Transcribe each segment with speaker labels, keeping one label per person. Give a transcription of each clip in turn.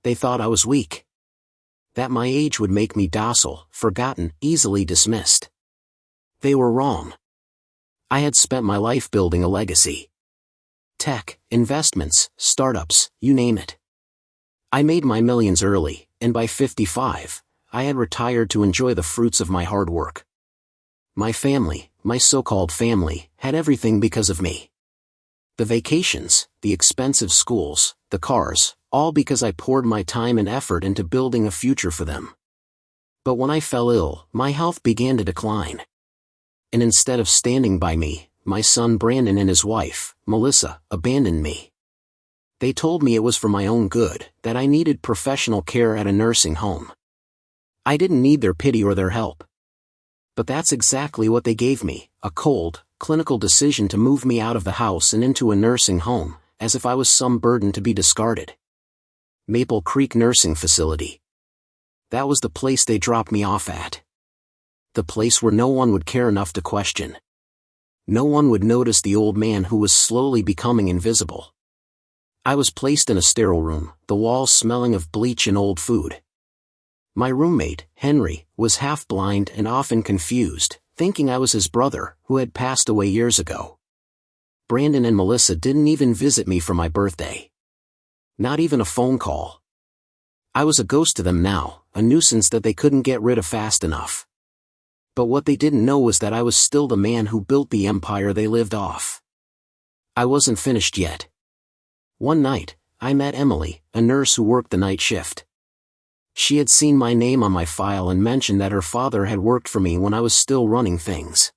Speaker 1: They thought I was weak. That my age would make me docile, forgotten, easily dismissed. They were wrong. I had spent my life building a legacy. Tech, investments, startups, you name it. I made my millions early, and by 55, I had retired to enjoy the fruits of my hard work. My family, my so-called family, had everything because of me. The vacations, the expensive schools, the cars, all because I poured my time and effort into building a future for them. But when I fell ill, my health began to decline. And instead of standing by me, my son Brandon and his wife, Melissa, abandoned me. They told me it was for my own good, that I needed professional care at a nursing home. I didn't need their pity or their help. But that's exactly what they gave me, a cold, clinical decision to move me out of the house and into a nursing home, as if I was some burden to be discarded. Maple Creek Nursing Facility. That was the place they dropped me off at. The place where no one would care enough to question. No one would notice the old man who was slowly becoming invisible. I was placed in a sterile room, the walls smelling of bleach and old food. My roommate, Henry, was half blind and often confused, thinking I was his brother, who had passed away years ago. Brandon and Melissa didn't even visit me for my birthday. Not even a phone call. I was a ghost to them now, a nuisance that they couldn't get rid of fast enough. But what they didn't know was that I was still the man who built the empire they lived off. I wasn't finished yet. One night, I met Emily, a nurse who worked the night shift. She had seen my name on my file and mentioned that her father had worked for me when I was still running things.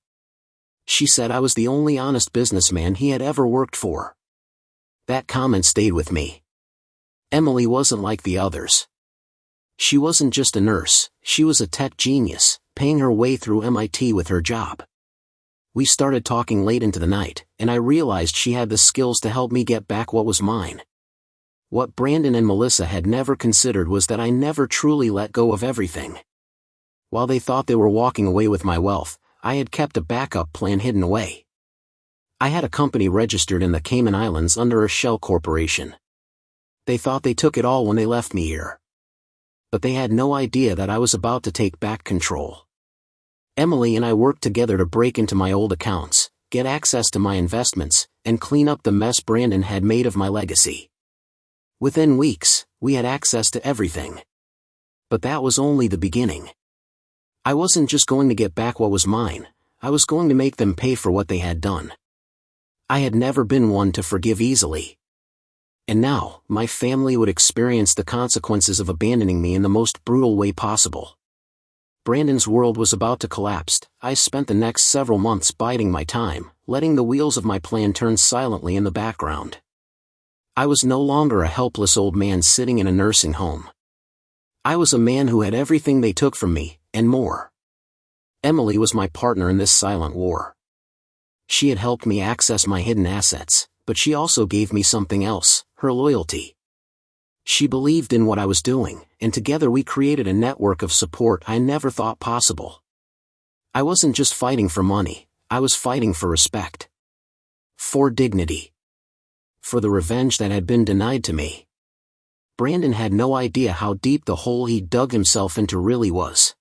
Speaker 1: She said I was the only honest businessman he had ever worked for. That comment stayed with me. Emily wasn't like the others. She wasn't just a nurse, she was a tech genius, paying her way through MIT with her job. We started talking late into the night, and I realized she had the skills to help me get back what was mine. What Brandon and Melissa had never considered was that I never truly let go of everything. While they thought they were walking away with my wealth, I had kept a backup plan hidden away. I had a company registered in the Cayman Islands under a shell corporation. They thought they took it all when they left me here. But they had no idea that I was about to take back control. Emily and I worked together to break into my old accounts, get access to my investments, and clean up the mess Brandon had made of my legacy. Within weeks, we had access to everything. But that was only the beginning. I wasn't just going to get back what was mine, I was going to make them pay for what they had done. I had never been one to forgive easily. And now, my family would experience the consequences of abandoning me in the most brutal way possible. Brandon's world was about to collapse. I spent the next several months biding my time, letting the wheels of my plan turn silently in the background. I was no longer a helpless old man sitting in a nursing home. I was a man who had everything they took from me, and more. Emily was my partner in this silent war. She had helped me access my hidden assets, but she also gave me something else, her loyalty. She believed in what I was doing, and together we created a network of support I never thought possible. I wasn't just fighting for money, I was fighting for respect. For dignity. For the revenge that had been denied to me. Brandon had no idea how deep the hole he dug himself into really was.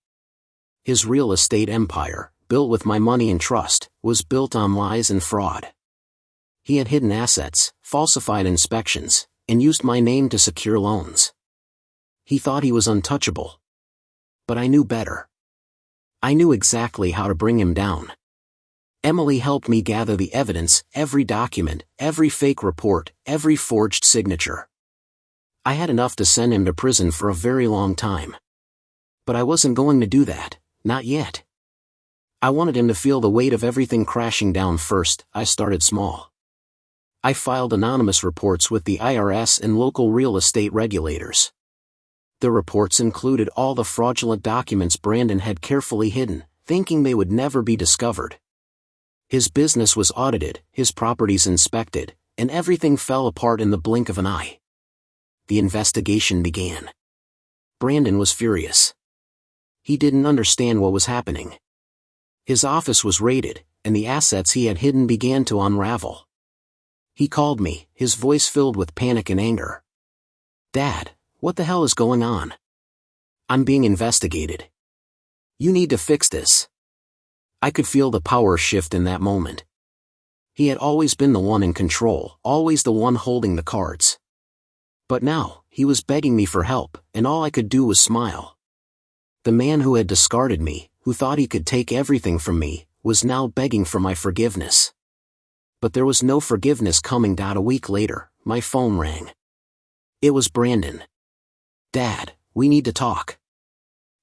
Speaker 1: His real estate empire, built with my money and trust, was built on lies and fraud. He had hidden assets, falsified inspections, and used my name to secure loans. He thought he was untouchable. But I knew better. I knew exactly how to bring him down. Emily helped me gather the evidence, every document, every fake report, every forged signature. I had enough to send him to prison for a very long time. But I wasn't going to do that, not yet. I wanted him to feel the weight of everything crashing down first. I started small. I filed anonymous reports with the IRS and local real estate regulators. The reports included all the fraudulent documents Brandon had carefully hidden, thinking they would never be discovered. His business was audited, his properties inspected, and everything fell apart in the blink of an eye. The investigation began. Brandon was furious. He didn't understand what was happening. His office was raided, and the assets he had hidden began to unravel. He called me, his voice filled with panic and anger. "Dad, What the hell is going on? I'm being investigated. You need to fix this. I could feel the power shift in that moment. He had always been the one in control, always the one holding the cards. But now, he was begging me for help, and all I could do was smile. The man who had discarded me, who thought he could take everything from me, was now begging for my forgiveness. But there was no forgiveness coming. A week later, my phone rang. It was Brandon. Dad, we need to talk.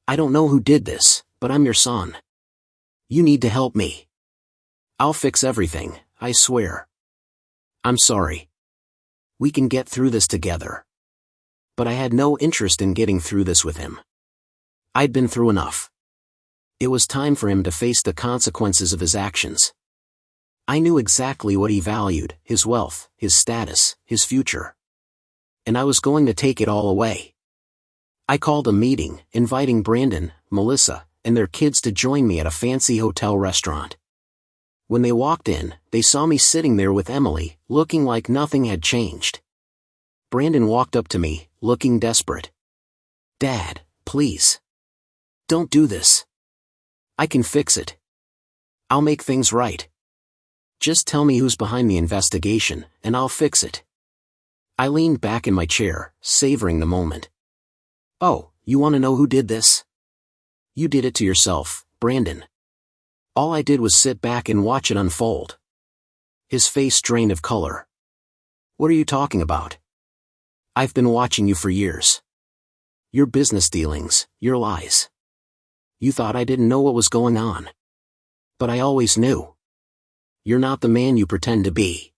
Speaker 1: I don't know who did this, but I'm your son. You need to help me. I'll fix everything, I swear. I'm sorry. We can get through this together. But I had no interest in getting through this with him. I'd been through enough. It was time for him to face the consequences of his actions. I knew exactly what he valued, his wealth, his status, his future. And I was going to take it all away. I called a meeting, inviting Brandon, Melissa, and their kids to join me at a fancy hotel restaurant. When they walked in, they saw me sitting there with Emily, looking like nothing had changed. Brandon walked up to me, looking desperate. Dad, please. Don't do this. I can fix it. I'll make things right. Just tell me who's behind the investigation, and I'll fix it. I leaned back in my chair, savoring the moment. Oh, you want to know who did this? You did it to yourself, Brandon. All I did was sit back and watch it unfold. His face drained of color. What are you talking about? I've been watching you for years. Your business dealings, your lies. You thought I didn't know what was going on. But I always knew. You're not the man you pretend to be.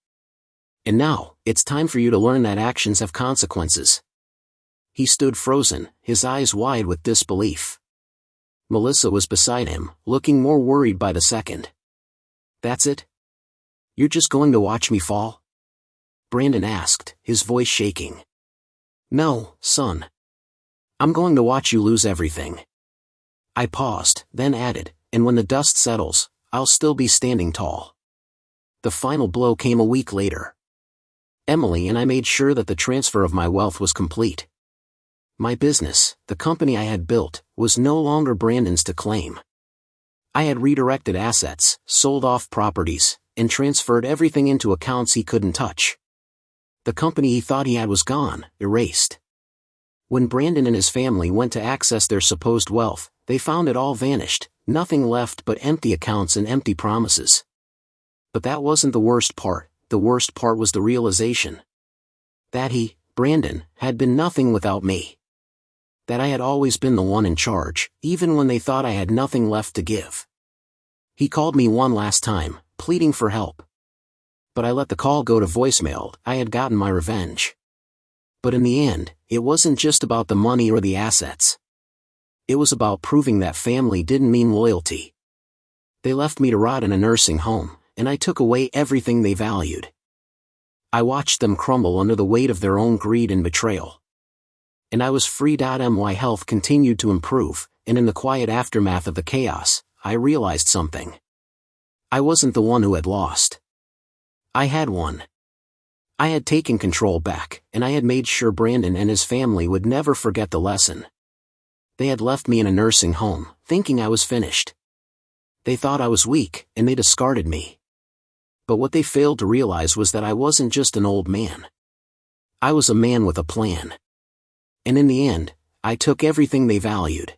Speaker 1: And now, it's time for you to learn that actions have consequences. He stood frozen, his eyes wide with disbelief. Melissa was beside him, looking more worried by the second. That's it? You're just going to watch me fall? Brandon asked, his voice shaking. No, son. I'm going to watch you lose everything. I paused, then added, and when the dust settles, I'll still be standing tall. The final blow came a week later. Emily and I made sure that the transfer of my wealth was complete. My business, the company I had built, was no longer Brandon's to claim. I had redirected assets, sold off properties, and transferred everything into accounts he couldn't touch. The company he thought he had was gone, erased. When Brandon and his family went to access their supposed wealth, they found it all vanished, nothing left but empty accounts and empty promises. But that wasn't the worst part was the realization. That he, Brandon, had been nothing without me. That I had always been the one in charge, even when they thought I had nothing left to give. He called me one last time, pleading for help. But I let the call go to voicemail. I had gotten my revenge. But in the end, it wasn't just about the money or the assets. It was about proving that family didn't mean loyalty. They left me to rot in a nursing home, and I took away everything they valued. I watched them crumble under the weight of their own greed and betrayal. And I was free. My health continued to improve, and in the quiet aftermath of the chaos, I realized something. I wasn't the one who had lost. I had won. I had taken control back, and I had made sure Brandon and his family would never forget the lesson. They had left me in a nursing home, thinking I was finished. They thought I was weak, and they discarded me. But what they failed to realize was that I wasn't just an old man. I was a man with a plan. And in the end, I took everything they valued.